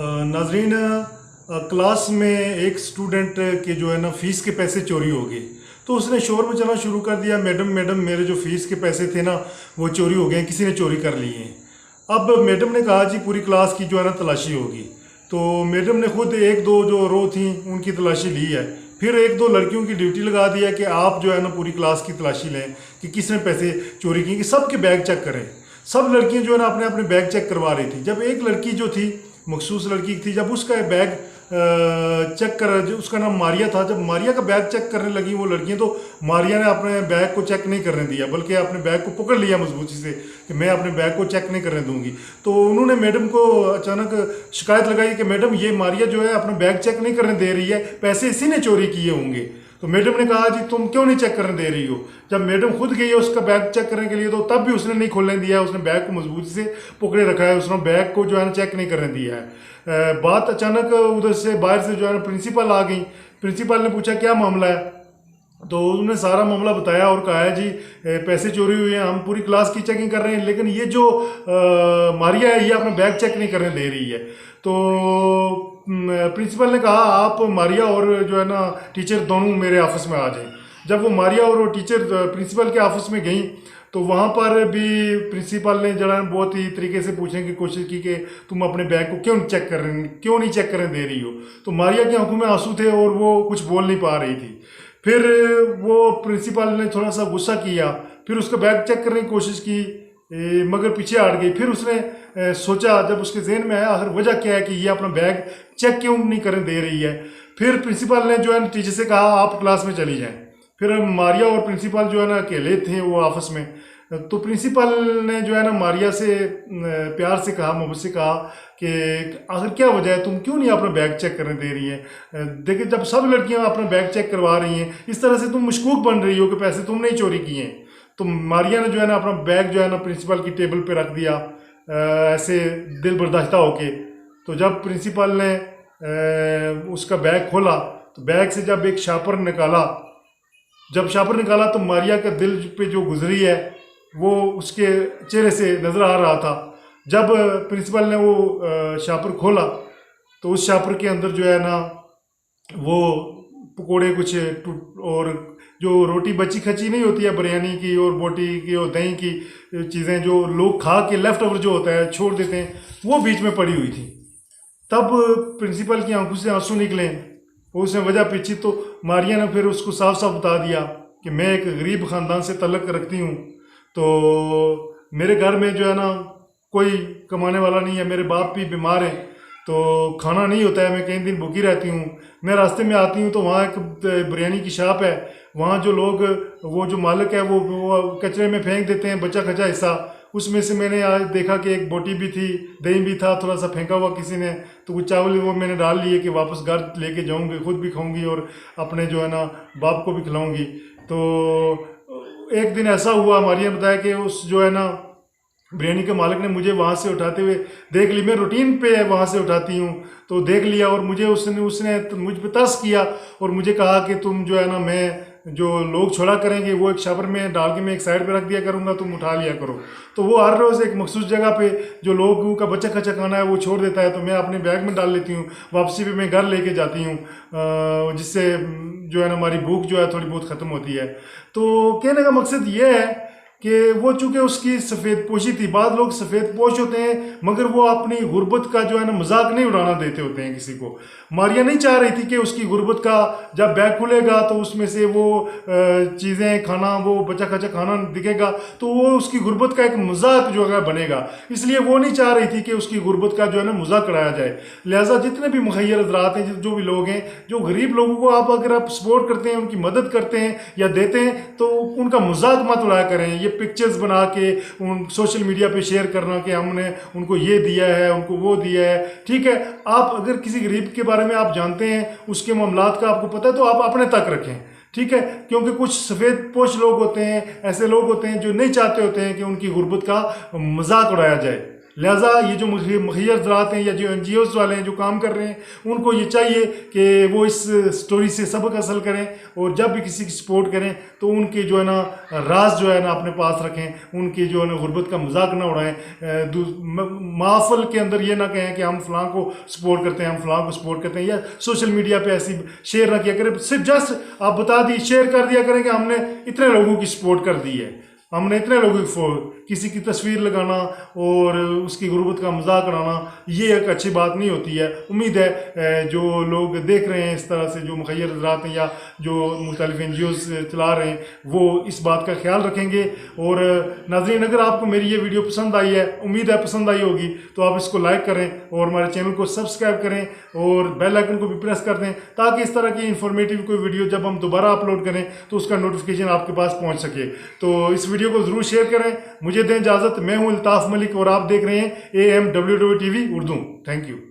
नाजरीन, क्लास में एक स्टूडेंट के जो है ना फ़ीस के पैसे चोरी हो गए। तो उसने शोर मचाना शुरू कर दिया, मैडम मैडम मेरे जो फ़ीस के पैसे थे ना वो चोरी हो गए, किसी ने चोरी कर लिए हैं। अब मैडम ने कहा जी पूरी क्लास की जो है ना तलाशी होगी। तो मैडम ने खुद एक दो जो रो थी उनकी तलाशी ली है, फिर एक दो लड़कियों की ड्यूटी लगा दिया कि आप जो है ना पूरी क्लास की तलाशी लें कि किसने पैसे चोरी किए, कि सबके बैग चेक करें। सब लड़कियां जो है ना अपने अपने बैग चेक करवा रही थी। जब एक लड़की जो थी, मखसूस लड़की थी, जब उसका बैग चेक कर, जो उसका नाम मारिया था, जब मारिया का बैग चेक करने लगी वो लड़कियां, तो मारिया ने अपने बैग को चेक नहीं करने दिया, बल्कि अपने बैग को पकड़ लिया मजबूती से कि मैं अपने बैग को चेक नहीं करने दूंगी। तो उन्होंने मैडम को अचानक शिकायत लगाई कि मैडम ये मारिया जो है अपना बैग चेक नहीं करने दे रही है, पैसे इसी ने चोरी किए होंगे। तो मैडम ने कहा जी तुम क्यों नहीं चेक करने दे रही हो। जब मैडम खुद गई है उसका बैग चेक करने के लिए, तो तब भी उसने नहीं खोलने दिया है, उसने बैग को मजबूती से पकड़े रखा है, उसने बैग को जो है ना चेक नहीं करने दिया है। बात अचानक उधर से बाहर से जो है ना प्रिंसिपल आ गई। प्रिंसिपल ने पूछा क्या मामला है, तो उन्होंने सारा मामला बताया और कहा है जी पैसे चोरी हुए हैं, हम पूरी क्लास की चेकिंग कर रहे हैं, लेकिन ये जो मारिया है ये अपना बैग चेक नहीं करने दे रही है। तो प्रिंसिपल ने कहा आप मारिया और जो है ना टीचर दोनों मेरे ऑफिस में आ जाएं। जब वो मारिया और वो टीचर प्रिंसिपल के ऑफिस में गई तो वहाँ पर भी प्रिंसिपल ने जरा बहुत ही तरीके से पूछने की कोशिश की कि तुम अपने बैग को क्यों नहीं चेक करने दे रही हो। तो मारिया की आंखों में आंसू थे और वो कुछ बोल नहीं पा रही थी। फिर वो प्रिंसिपल ने थोड़ा सा गुस्सा किया, फिर उसका बैग चेक करने की कोशिश की, मगर पीछे हट गई। फिर उसने सोचा, जब उसके जहन में आया आखिर वजह क्या है कि ये अपना बैग चेक क्यों नहीं करने दे रही है। फिर प्रिंसिपल ने जो है टीचर से कहा आप क्लास में चली जाएं। फिर मारिया और प्रिंसिपल जो है ना अकेले थे वो आपस में। तो प्रिंसिपल ने जो है ना मारिया से प्यार से कहा, मोहब्बत से कहा कि आखिर क्या वजह है, तुम क्यों नहीं अपना बैग चेक करने दे रही हैं। देखिए जब सब लड़कियां अपना बैग चेक करवा रही हैं, इस तरह से तुम मशकूक बन रही हो कि पैसे तुमने ही चोरी किए हैं। तो मारिया ने जो है ना अपना बैग जो है ना प्रिंसिपल की टेबल पे रख दिया, ऐसे दिल बर्दाश्ता होके। तो जब प्रिंसिपल ने उसका बैग खोला तो बैग से जब एक शार्पनर निकाला तो मारिया का दिल पे जो गुजरी है वो उसके चेहरे से नज़र आ रहा था। जब प्रिंसिपल ने वो शार्पनर खोला तो उस शार्पनर के अंदर जो है ना वो पकोड़े कुछ और जो रोटी बची खची नहीं होती है बिरयानी की और बोटी की और दही की चीज़ें जो लोग खा के लेफ्ट ओवर जो होता है छोड़ देते हैं, वो बीच में पड़ी हुई थी। तब प्रिंसिपल की आंखों से आंसू निकले, उसने वजह पूछी तो मारिया ने फिर उसको साफ साफ बता दिया कि मैं एक गरीब ख़ानदान से तल्लक रखती हूँ, तो मेरे घर में जो है ना कोई कमाने वाला नहीं है, मेरे बाप भी बीमार हैं, तो खाना नहीं होता है, मैं कई दिन भूखी रहती हूँ। मैं रास्ते में आती हूँ तो वहाँ एक बिरयानी की शॉप है, वहाँ जो लोग, वो जो मालिक है वो कचरे में फेंक देते हैं बचा खचा हिस्सा, उसमें से मैंने आज देखा कि एक बोटी भी थी, दही भी था, थोड़ा सा फेंका हुआ किसी ने, तो कुछ चावल वो मैंने डाल लिए कि वापस घर लेके जाऊंगी, खुद भी खाऊंगी और अपने जो है ना बाप को भी खिलाऊंगी। तो एक दिन ऐसा हुआ, मारिया ने बताया कि उस जो है ना बिरयानी के मालिक ने मुझे वहाँ से उठाते हुए देख ली, मैं रूटीन पे वहाँ से उठाती हूँ, तो देख लिया और मुझे उसने मुझ पर तरस किया और मुझे कहा कि तुम जो है ना, मैं जो लोग छोड़ा करेंगे वो एक शावर में डाल के मैं एक साइड पे रख दिया करूँगा, तुम उठा लिया करो। तो वो हर रोज़ एक मखसूस जगह पे जो लोगों का बचा खचा खाना है वो छोड़ देता है, तो मैं अपने बैग में डाल लेती हूँ, वापसी पे मैं घर लेके जाती हूँ, जिससे जो है ना हमारी भूख जो है थोड़ी बहुत ख़त्म होती है। तो कहने का मकसद ये है कि वो चूँकि उसकी सफ़ेद पोशी थी, बाद लोग सफ़ेद पोश होते हैं मगर वो अपनी गुर्बत का जो है ना मजाक नहीं उड़ाना देते होते हैं किसी को। मारिया नहीं चाह रही थी कि उसकी गुर्बत का जब बैग खुलेगा तो उसमें से वो चीज़ें खाना, वो बचा खचा खाना दिखेगा, तो वो उसकी गुर्बत का एक मजाक जो है बनेगा, इसलिए वो नहीं चाह रही थी कि उसकी गुर्बत का जो है ना मजाक उड़ाया जाए। लिहाजा जितने भी मुखैर हज़रात हैं, जो भी लोग हैं, जो गरीब लोगों को आप अगर आप सपोर्ट करते हैं, उनकी मदद करते हैं या देते हैं, तो उनका मजाक मत उड़ाया करें। ये पिक्चर्स बना के उन सोशल मीडिया पे शेयर करना कि हमने उनको ये दिया है, उनको वो दिया है, ठीक है। आप अगर किसी गरीब के बारे में आप जानते हैं, उसके मामलात का आपको पता है, तो आप अपने तक रखें, ठीक है। क्योंकि कुछ सफ़ेद पोश लोग होते हैं, ऐसे लोग होते हैं जो नहीं चाहते होते हैं कि उनकी गुर्बत का मजाक उड़ाया जाए। लिहाजा ये जो मुखैर ज़रात हैं या जो NGOs वाले हैं जो काम कर रहे हैं उनको ये चाहिए कि वो इस स्टोरी से सबक हासिल करें और जब भी किसी की सपोर्ट करें तो उनके जो है ना राज जो है ना अपने पास रखें, उनकी जो है ना गुर्बत का मजाक ना उड़ाएं, माहफल के अंदर ये ना कहें कि हम फ़लाँ को सपोर्ट करते हैं, हम फ़लाँ को सपोर्ट करते हैं, या सोशल मीडिया पे ऐसी शेयर ना किया करें। सिर्फ जस्ट आप बता दी शेयर कर दिया करें कि हमने इतने लोगों की सपोर्ट कर दी है, हमने इतने लोगों की किसी की तस्वीर लगाना और उसकी गुर्बत का मजाक उड़ाना ये एक अच्छी बात नहीं होती है। उम्मीद है जो लोग देख रहे हैं इस तरह से जो मुखैर ज़रात हैं या जो मुख्तलिफ NGOs चला रहे हैं वो इस बात का ख्याल रखेंगे। और नाज़रीन, अगर आपको मेरी ये वीडियो पसंद आई है, उम्मीद है पसंद आई होगी, तो आप इसको लाइक करें और हमारे चैनल को सब्सक्राइब करें और बेल आइकन को भी प्रेस कर दें ताकि इस तरह की इंफॉर्मेटिव कोई वीडियो जब हम दोबारा अपलोड करें तो उसका नोटिफिकेशन आपके पास पहुँच सके। तो इस वीडियो को ज़रूर शेयर करें। मुझे दें इजाज़त, मैं हूं अल्ताफ़ मलिक और आप देख रहे हैं AMWW TV Urdu. Thank you.